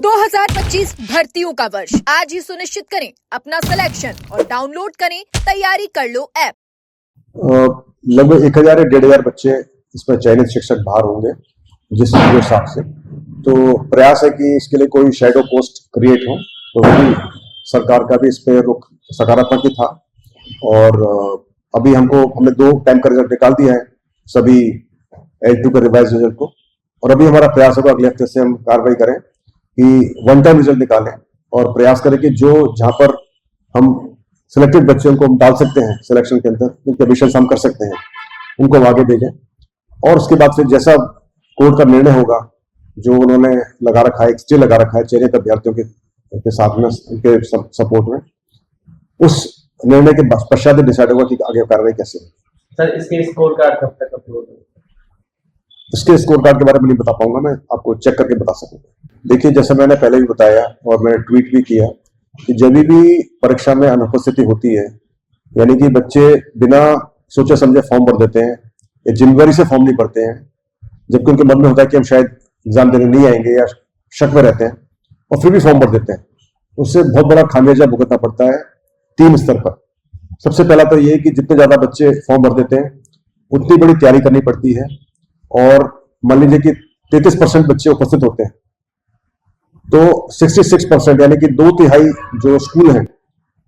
2025 भर्तियों का वर्ष आज ही सुनिश्चित करें अपना सिलेक्शन और डाउनलोड करें तैयारी कर लो ऐप। लगभग 1000 या 1500 बच्चे इसमें चयनित शिक्षक बाहर होंगे जिस हिसाब से। तो प्रयास है कि इसके लिए कोई शैडो पोस्ट क्रिएट हो, तो वही सरकार का भी इस पे रुख सकारात्मक ही था। और अभी हमने 2 टाइम का रिजल्ट निकाल दिया है सभी L2 का रिवाइज रिजल्ट को, और अभी हमारा प्रयास होगा अगले हफ्ते से हम कार्रवाई करें कि 1 टाइम रिजल्ट निकालें और प्रयास करें कि जहां पर हम सिलेक्टेड बच्चों को हम डाल सकते हैं सिलेक्शन के अंदर, उनके एडमिशन हम कर सकते हैं, उनको हम आगे भेजें। और उसके बाद फिर जैसा कोर्ट का निर्णय होगा, जो उन्होंने लगा रखा है, स्टे लगा रखा है चयनित अभ्यर्थियों के साथ में, उनके सपोर्ट में, उस निर्णय के पश्चात डिसाइड होगा कि आगे कार्रवाई कैसे है। सर, इसके स्कोर कार्ड कब तक अपलोड होगा? इसके स्कोर कार्ड के बारे में नहीं बता पाऊंगा, मैं आपको चेक करके बता सकूंगा। देखिए, जैसे मैंने पहले भी बताया और मैंने ट्वीट भी किया कि जब भी परीक्षा में अनुपस्थिति होती है, यानी कि बच्चे बिना सोचे समझे फॉर्म भर देते हैं या जिम्मेदारी से फॉर्म नहीं भरते हैं, जबकि उनके मन में होता है कि हम शायद एग्जाम देने नहीं आएंगे या शक में रहते हैं, और फिर भी फॉर्म भर देते हैं, उससे बहुत बड़ा खामियाजा भुगतना पड़ता है 3 स्तर पर। सबसे पहला तो ये कि जितने ज्यादा बच्चे फॉर्म भर देते हैं उतनी बड़ी तैयारी करनी पड़ती है, और मान लीजिए कि 33% बच्चे उपस्थित होते हैं, तो 66% यानी कि 2/3 जो स्कूल हैं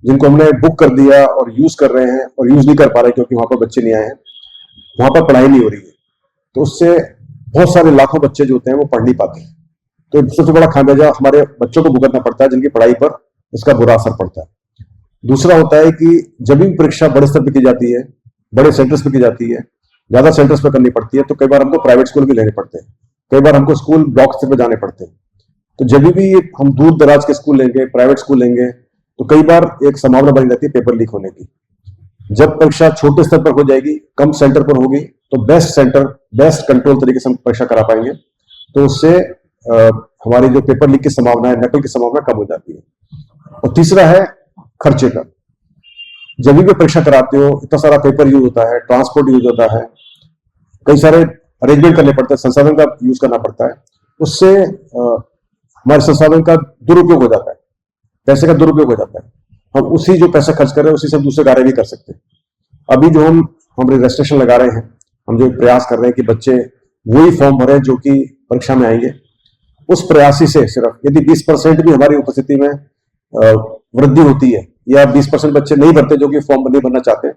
जिनको हमने बुक कर दिया और यूज कर रहे हैं और यूज नहीं कर पा रहे क्योंकि वहां पर बच्चे नहीं आए हैं, वहां पर पढ़ाई नहीं हो रही है, तो उससे बहुत सारे लाखों बच्चे जो होते हैं वो पढ़ नहीं पाते हैं। तो सबसे बड़ा खामियाजा हमारे बच्चों को भुगतना पड़ता है, जिनकी पढ़ाई पर इसका बुरा असर पड़ता है। दूसरा होता है कि जब भी परीक्षा बड़े स्तर पर की जाती है, बड़े सेंटर्स पर की जाती है, ज्यादा सेंटर्स पर करनी पड़ती है, तो कई बार हमको प्राइवेट स्कूल भी लेने पड़ते हैं, कई बार हमको स्कूल ब्लॉक स्तर पर जाने पड़ते हैं। तो जब भी हम दूर दराज के स्कूल लेंगे, प्राइवेट स्कूल लेंगे, तो कई बार एक संभावना बनी रहती है पेपर लीक होने की। जब परीक्षा छोटे स्तर पर हो जाएगी, कम सेंटर पर होगी, तो बेस्ट सेंटर, बेस्ट कंट्रोल तरीके से हम परीक्षा करा पाएंगे, तो उससे हमारी जो पेपर लीक की संभावना है, नकल की संभावना कम हो जाती है। और तीसरा है खर्चे का। जब भी परीक्षा कराते हो, इतना सारा पेपर यूज होता है, ट्रांसपोर्ट यूज होता है, कई सारे अरेंजमेंट करने पड़ते हैं, संसाधन का यूज करना पड़ता है, उससे हमारे संसाधन का दुरुपयोग हो जाता है, पैसे का दुरुपयोग हो जाता है। हम उसी जो पैसा खर्च कर रहे हैं उसी से हम दूसरे कार्य भी कर सकते हैं। अभी जो हम रेस्ट्रिक्शन लगा रहे हैं, हम जो प्रयास कर रहे हैं कि बच्चे वही फॉर्म भरें जो कि परीक्षा में आएंगे, उस प्रयासी से सिर्फ यदि 20% भी हमारी उपस्थिति में वृद्धि होती है, या 20% बच्चे नहीं भरते जो कि फॉर्म नहीं भरना चाहते,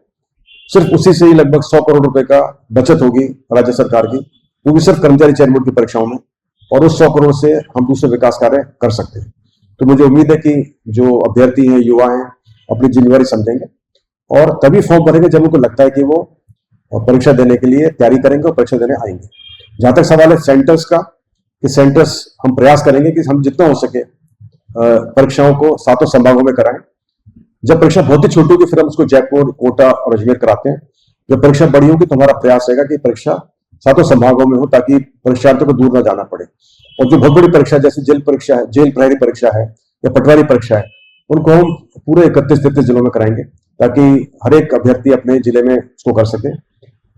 सिर्फ उसी से ही लगभग 100 करोड़ रुपए का बचत होगी राज्य सरकार की, वो भी सिर्फ कर्मचारी चयन बोर्ड की परीक्षाओं में, और उस 100 करोड़ से हम दूसरे विकास कार्य कर सकते हैं। तो मुझे उम्मीद है कि जो अभ्यर्थी हैं, युवा हैं, अपनी जिम्मेवारी समझेंगे और तभी फॉर्म भरेंगे जब उनको लगता है कि वो परीक्षा देने के लिए तैयारी करेंगे और परीक्षा देने आएंगे। जहां तक सवाल है सेंटर्स का, कि सेंटर्स हम प्रयास करेंगे कि हम जितना हो सके परीक्षाओं को 7 संभागों में कराएं। जब परीक्षा बहुत ही छोटी होगी फिर हम उसको जयपुर, कोटा और अजमेर कराते हैं। जब परीक्षा बड़ी होगी तो हमारा प्रयास रहेगा कि परीक्षा 7 संभागों में हो, ताकि परीक्षार्थियों को दूर न जाना पड़े। और जो बहुत बड़ी परीक्षा जैसे जेल परीक्षा है, जेल प्रहरी परीक्षा है या पटवारी परीक्षा है, उनको हम पूरे 31-33 जिलों में कराएंगे, ताकि हर एक अभ्यर्थी अपने जिले में उसको कर सके।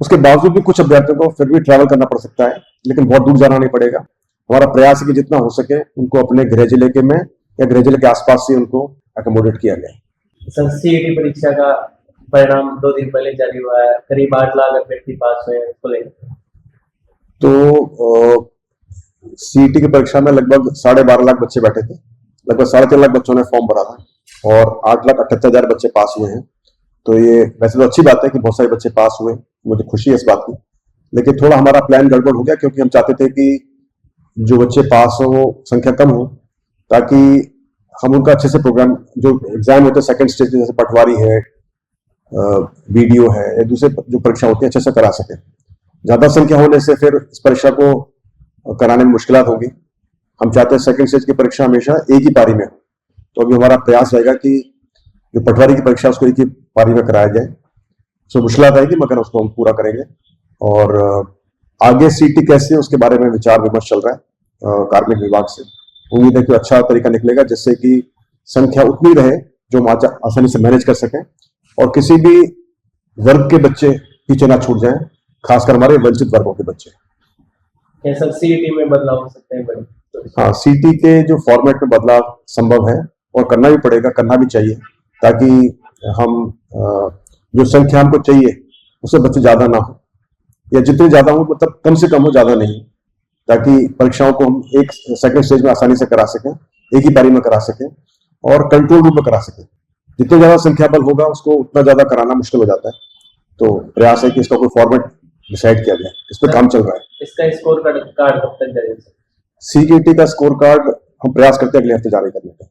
उसके बावजूद भी कुछ अभ्यर्थियों को फिर भी ट्रैवल करना पड़ सकता है, लेकिन बहुत दूर जाना नहीं पड़ेगा। हमारा प्रयास है कि जितना हो सके उनको अपने गृह जिले के में या गृह जिले के आसपास से उनको अकोमोडेट किया जाए। सर, सीईटी परीक्षा का परिणाम 2 दिन पहले जारी हुआ है, करीब 8 लाख अभ्यर्थी पास हुए हैं, उसको लेकर तो सीईटी की परीक्षा में लगभग 12.5 लाख बच्चे बैठे थे, लगभग 3.5 लाख बच्चों ने फॉर्म भरा था और 8,78,000 बच्चे पास हुए हैं। तो ये वैसे तो अच्छी बात है कि बहुत सारे बच्चे पास हुए, मुझे खुशी है इस बात की, लेकिन थोड़ा हमारा प्लान गड़बड़ हो गया, क्योंकि हम चाहते थे कि जो बच्चे पास हो वो संख्या कम हो, ताकि हम उनका अच्छे से प्रोग्राम, जो एग्जाम होते हैं सेकंड स्टेज जैसे पटवारी है, बीडीओ है, या दूसरे जो परीक्षा होती है, अच्छे से करा सके। ज्यादा संख्या होने से फिर इस परीक्षा को कराने में मुश्किलात होगी। हम चाहते हैं सेकंड स्टेज की परीक्षा हमेशा एक ही पारी में हो। तो अभी हमारा प्रयास रहेगा कि जो पटवारी की परीक्षा उसको एक ही पारी में कराया जाए। सो मुश्किलात आएगी, मगर उसको हम पूरा करेंगे। और आगे सीटी कैसे है उसके बारे में विचार विमर्श चल रहा है कार्मिक विभाग से। उम्मीद है कि अच्छा तरीका निकलेगा, जिससे कि संख्या उतनी रहे जो हम आसानी से मैनेज कर सकें और किसी भी वर्ग के बच्चे पीछे ना छूट जाएं, खासकर हमारे वंचित वर्गों के बच्चे। क्या सर सीईटी में बदलाव हो सकते हैं बड़े? हाँ, सीटी के जो फॉर्मेट में बदलाव संभव है और करना भी पड़ेगा, करना भी चाहिए, ताकि हम जो संख्या हमको चाहिए उससे बच्चे ज्यादा ना हो, या जितने ज्यादा हो मतलब कम से कम हो, ज्यादा नहीं, ताकि परीक्षाओं को हम एक सेकंड स्टेज में आसानी से करा सकें, एक ही पारी में करा सकें और कंट्रोल रूम में करा सकें। जितने ज्यादा संख्या बल होगा उसको उतना ज्यादा कराना मुश्किल हो जाता है। तो प्रयास है कि इसका कोई फॉर्मेट डिसाइड किया जाए, इस पर काम चल रहा है। इसका स्कोर कार्ड कब तक जाएगा? सीईटी का स्कोर कार्ड हम प्रयास करते हैं अगले हफ्ते जारी करने का।